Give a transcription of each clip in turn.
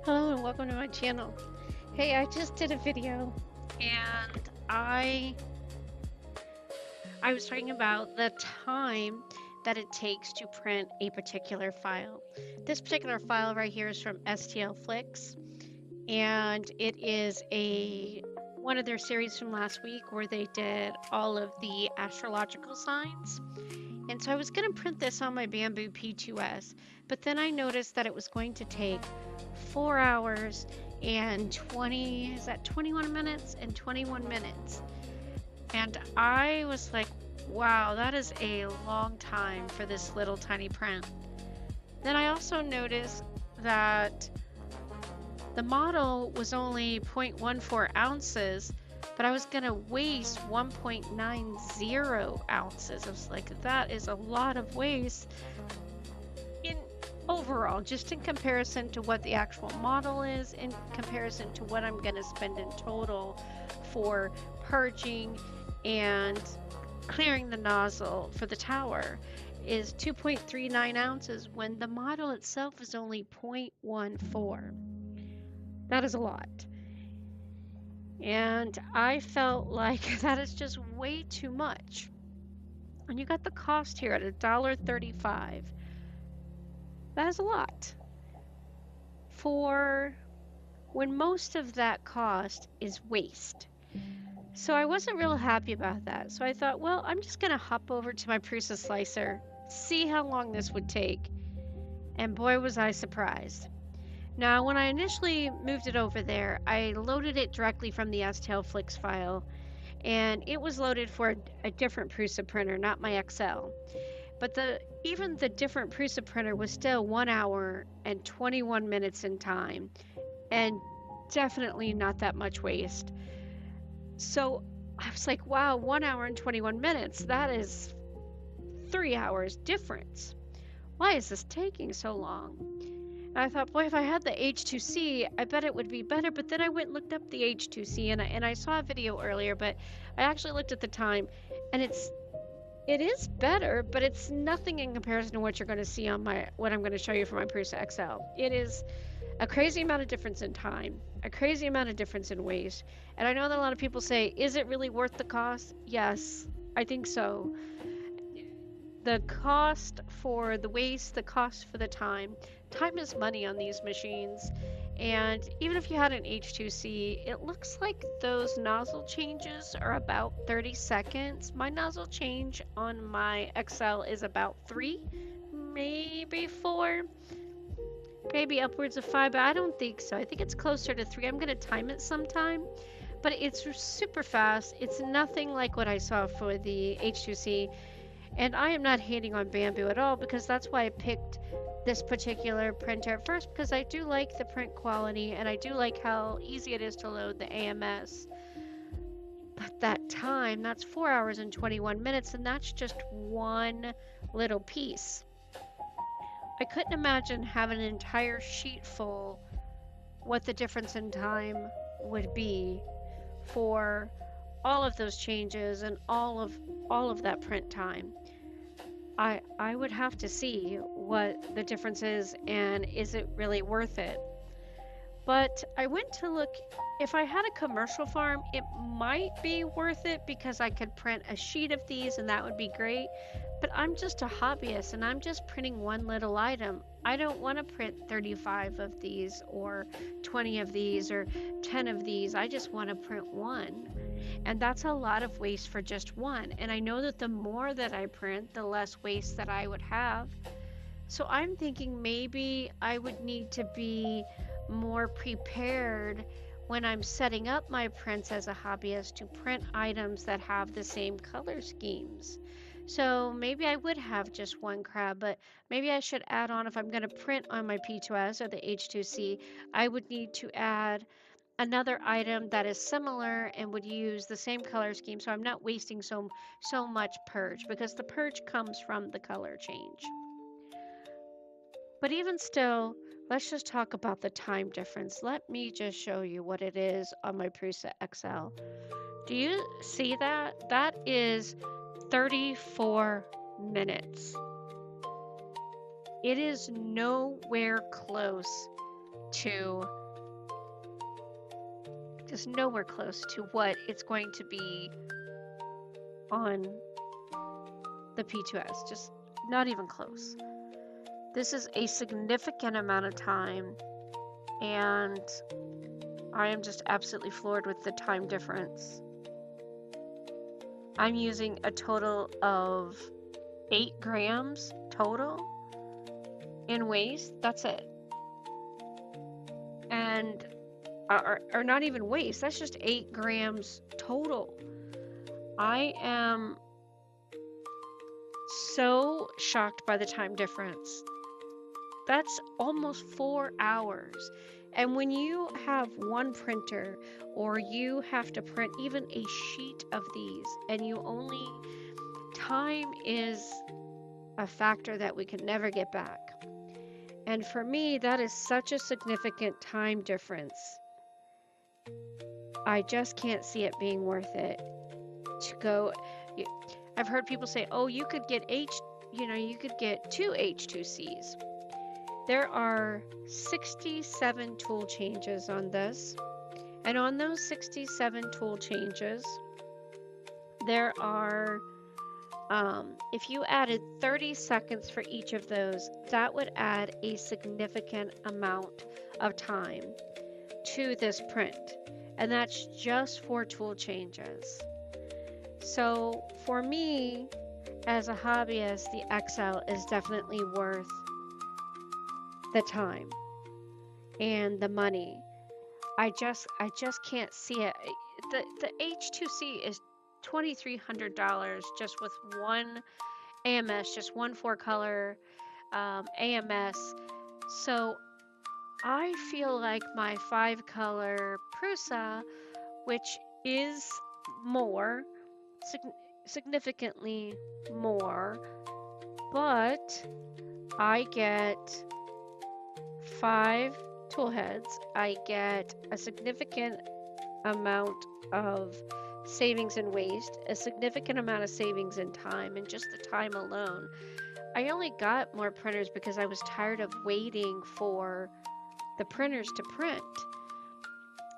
Hello and welcome to my channel. Hey, I just did a video and I was talking about the time that it takes to print a particular file. This particular file right here is from STL Flicks, and it is a one of their series from last week where they did all of the astrological signs. And so I was going to print this on my Bambu P2S, but then I noticed that it was going to take 4 hours and 21 minutes and 21 minutes. And I was like, wow, that is a long time for this little tiny print. Then I also noticed that the model was only 0.14 ounces, but I was going to waste 1.90 ounces. I was like, that is a lot of waste in overall, just in comparison to what the actual model is, in comparison to what I'm going to spend in total for purging and clearing the nozzle for the tower is 2.39 ounces when the model itself is only 0.14. That is a lot. And I felt like that is just way too much. And you got the cost here at $1.35. That is a lot for when most of that cost is waste. So I wasn't real happy about that. So I thought, well, I'm just going to hop over to my Prusa slicer, see how long this would take. And boy, was I surprised. Now, when I initially moved it over there, I loaded it directly from the STL Flicks file, and it was loaded for a different Prusa printer, not my XL. But even the different Prusa printer was still 1 hour and 21 minutes in time, and definitely not that much waste. So I was like, wow, 1 hour and 21 minutes, that is 3 hours difference. Why is this taking so long? And I thought, boy, if I had the H2C, I bet it would be better. But then I went and looked up the H2C, and I saw a video earlier, but I actually looked at the time, and it is better, but it's nothing in comparison to what you're going to see on what I'm going to show you for my Prusa XL. It is a crazy amount of difference in time, a crazy amount of difference in waste. And I know that a lot of people say, is it really worth the cost? Yes, I think so. The cost for the waste, the cost for the time. Time is money on these machines. And even if you had an H2C, it looks like those nozzle changes are about 30 seconds. My nozzle change on my XL is about 3, maybe 4, maybe upwards of 5, but I don't think so. I think it's closer to 3. I'm going to time it sometime, but it's super fast. It's nothing like what I saw for the H2C. And I am not hating on Bambu at all, because that's why I picked this particular printer at first, because I do like the print quality and I do like how easy it is to load the AMS. But that time, that's 4 hours and 21 minutes, and that's just one little piece. I couldn't imagine having an entire sheet full what the difference in time would be for all of those changes and all of that print time. I would have to see what the difference is and is it really worth it. But I went to look, if I had a commercial farm, it might be worth it because I could print a sheet of these and that would be great. But I'm just a hobbyist and I'm just printing one little item. I don't want to print 35 of these or 20 of these or 10 of these. I just want to print one. And that's a lot of waste for just one. And I know that the more that I print, the less waste that I would have. So I'm thinking maybe I would need to be more prepared when I'm setting up my prints as a hobbyist to print items that have the same color schemes. So maybe I would have just one crab, but maybe I should add on, if I'm going to print on my P2S or the H2C, I would need to add another item that is similar and would use the same color scheme, so I'm not wasting so much purge, because the purge comes from the color change. But even still, let's just talk about the time difference. Let me just show you what it is on my Prusa XL. Do you see that? That is 34 minutes. It is nowhere close to just nowhere close to what it's going to be on the P2S, just not even close. This is a significant amount of time, and I am just absolutely floored with the time difference. I'm using a total of 8 grams total in waste. That's it. And or not even waste, that's just 8 grams total. I am so shocked by the time difference. That's almost 4 hours. And when you have one printer, or you have to print even a sheet of these, and you only, time is a factor that we can never get back. And for me, that is such a significant time difference. I just can't see it being worth it to go. I've heard people say, oh, you could get you could get 2 H2Cs. There are 67 tool changes on this. And on those 67 tool changes, there are, if you added 30 seconds for each of those, that would add a significant amount of time to this print. And that's just for tool changes. So for me, as a hobbyist, the XL is definitely worth the time and the money. I just can't see it. The H2C is $2,300 just with one AMS, just one 4-color AMS. So I feel like my 5-color Prusa, which is more, significantly more, but I get 5 tool heads. I get a significant amount of savings in waste, a significant amount of savings in time, and just the time alone. I only got more printers because I was tired of waiting for the printers to print.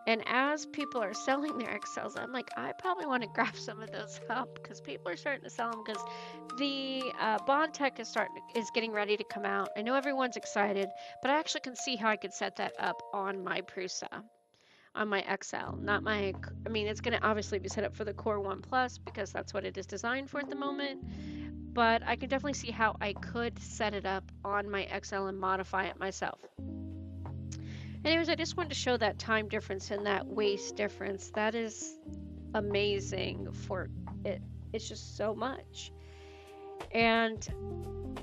And as people are selling their XLs, I'm like, I probably want to grab some of those up because people are starting to sell them, because the Bondtech is getting ready to come out. I know everyone's excited, but I actually can see how I could set that up on my Prusa, on my XL. It's going to obviously be set up for the Core 1 Plus because that's what it is designed for at the moment. But I can definitely see how I could set it up on my XL and modify it myself. Anyways, I just wanted to show that time difference and that waste difference. That is amazing for it. It's just so much. And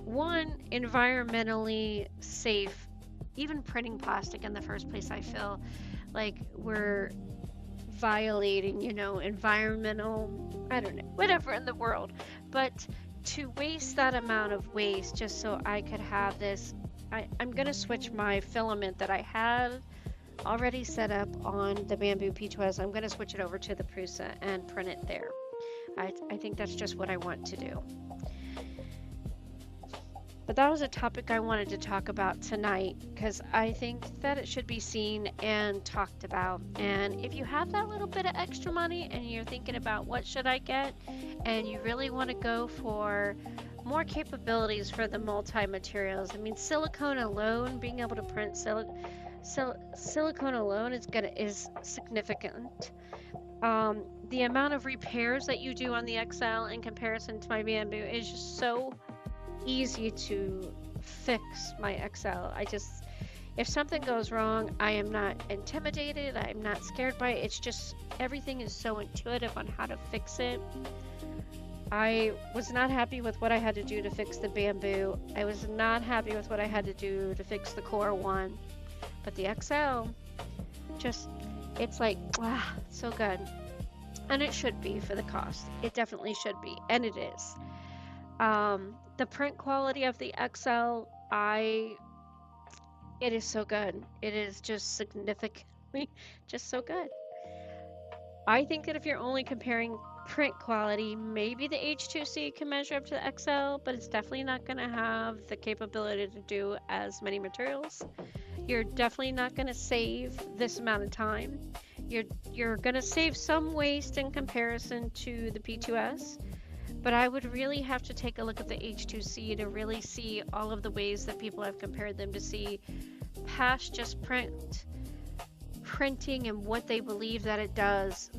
one, environmentally safe. Even printing plastic in the first place, I feel like we're violating, environmental, I don't know, whatever in the world. But to waste that amount of waste just so I could have this, I'm going to switch my filament that I had already set up on the Bambu P2S. I'm going to switch it over to the Prusa and print it there. I think that's just what I want to do. But that was a topic I wanted to talk about tonight because I think that it should be seen and talked about. And if you have that little bit of extra money and you're thinking about what should I get, and you really want to go for more capabilities for the multi-materials. I mean, silicone alone, being able to print silicone alone is significant. The amount of repairs that you do on the XL in comparison to my Bambu is just so easy to fix my XL. If something goes wrong, I am not intimidated. I'm not scared by it. It's just everything is so intuitive on how to fix it. I was not happy with what I had to do to fix the Bambu. I was not happy with what I had to do to fix the Core 1. But the XL, it's like, so good. And it should be for the cost. It definitely should be. And it is. The print quality of the XL, it is so good. It is just significantly just so good. I think that if you're only comparing print quality. Maybe the H2C can measure up to the XL, but it's definitely not going to have the capability to do as many materials. You're definitely not going to save this amount of time. You're going to save some waste in comparison to the P2S, but I would really have to take a look at the H2C to really see all of the ways that people have compared them to see past just printing and what they believe that it does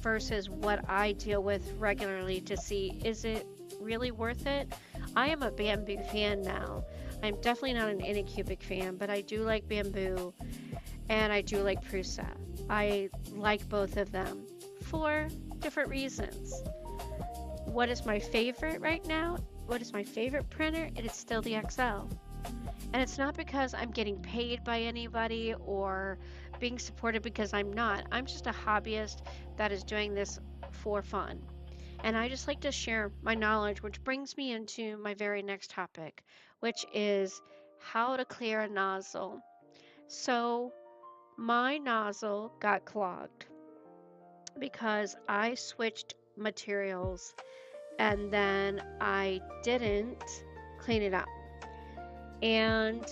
versus what I deal with regularly to see, is it really worth it? I am a Bambu fan now. I'm definitely not an Anycubic fan, but I do like Bambu and I do like Prusa. I like both of them for different reasons. What is my favorite right now? What is my favorite printer? It is still the XL. And it's not because I'm getting paid by anybody or being supported, because I'm not. I'm just a hobbyist that is doing this for fun. And I just like to share my knowledge, which brings me into my very next topic, which is how to clear a nozzle. So my nozzle got clogged because I switched materials and then I didn't clean it up. And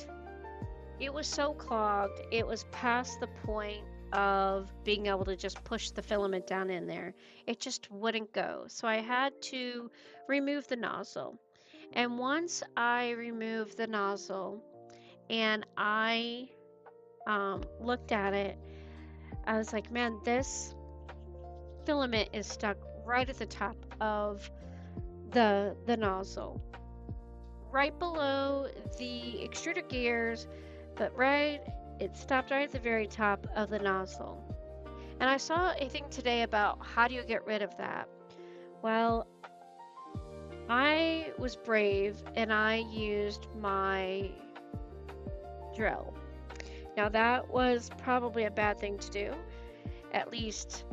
it was so clogged, it was past the point of being able to just push the filament down in there. It just wouldn't go. So I had to remove the nozzle. And once I removed the nozzle and I looked at it, I was like, man, this filament is stuck right at the top of the nozzle, right below the extruder gears, but it stopped right at the very top of the nozzle. And I saw a thing today about how do you get rid of that. Well, I was brave and I used my drill. Now that was probably a bad thing to do. At least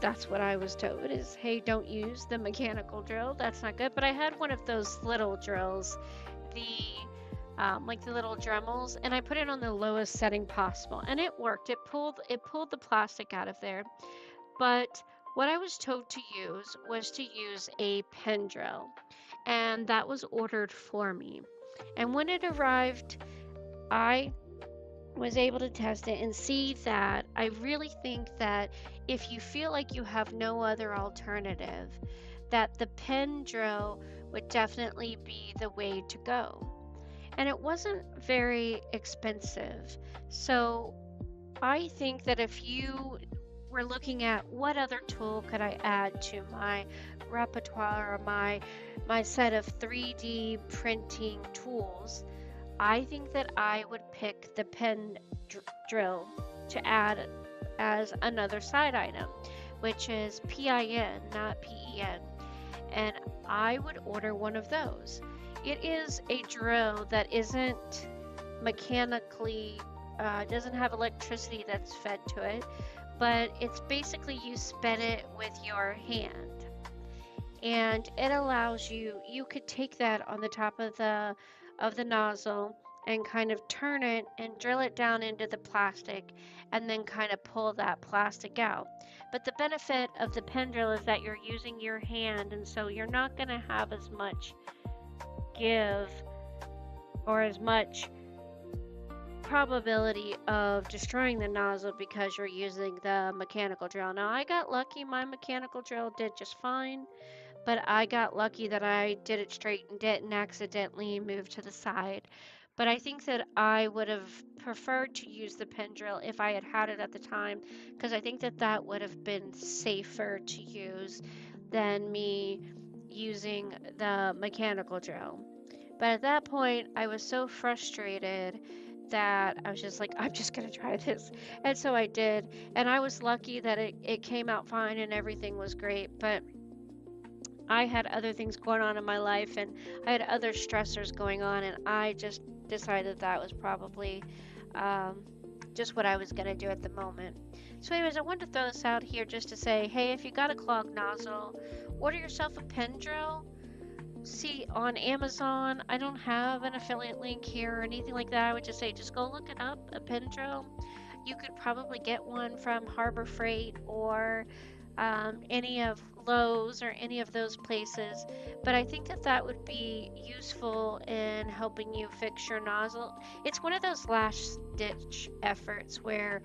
that's what I was told, is, hey, don't use the mechanical drill. That's not good. But I had one of those little drills, like the little Dremels, and I put it on the lowest setting possible, and it worked. It pulled the plastic out of there. But what I was told to use was to use a pen drill, and that was ordered for me. And when it arrived, I was able to test it and see that I really think that if you feel like you have no other alternative, that the pen drill would definitely be the way to go. And it wasn't very expensive. So I think that if you were looking at what other tool could I add to my repertoire or my set of 3D printing tools, I think that I would pick the pen drill to add as another side item, which is PIN, not PEN. And I would order one of those. It is a drill that isn't mechanically, doesn't have electricity that's fed to it, but it's basically you spin it with your hand. And it allows you could take that on the top of the nozzle and kind of turn it and drill it down into the plastic and then kind of pull that plastic out. But the benefit of the pen drill is that you're using your hand, and so you're not going to have as much give or as much probability of destroying the nozzle because you're using the mechanical drill. Now I got lucky, my mechanical drill did just fine. But I got lucky that I did it straight and didn't accidentally move to the side. But I think that I would have preferred to use the pen drill if I had had it at the time, because I think that that would have been safer to use than me using the mechanical drill. But at that point, I was so frustrated that I was just like, I'm just going to try this. And so I did. And I was lucky that it came out fine and everything was great. But I had other things going on in my life and I had other stressors going on, and I just decided that was probably just what I was going to do at the moment. So anyways, I wanted to throw this out here just to say, hey, if you got a clogged nozzle, order yourself a pen drill. See, on Amazon, I don't have an affiliate link here or anything like that. I would just say, just go look it up, a pen drill. You could probably get one from Harbor Freight or any of Lowe's or any of those places, but I think that that would be useful in helping you fix your nozzle. It's one of those last ditch efforts where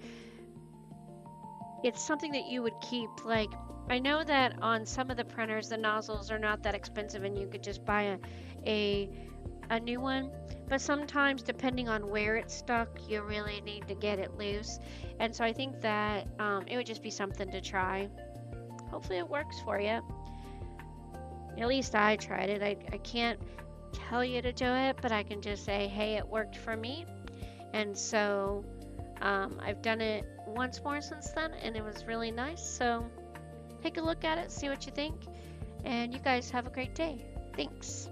it's something that you would keep. Like, I know that on some of the printers, the nozzles are not that expensive and you could just buy a, a new one. But sometimes, depending on where it's stuck, you really need to get it loose. And so I think that it would just be something to try. Hopefully it works for you. At least I tried it. I can't tell you to do it, but I can just say, hey, it worked for me. And so I've done it once more since then, and it was really nice. So take a look at it, see what you think, and you guys have a great day. Thanks.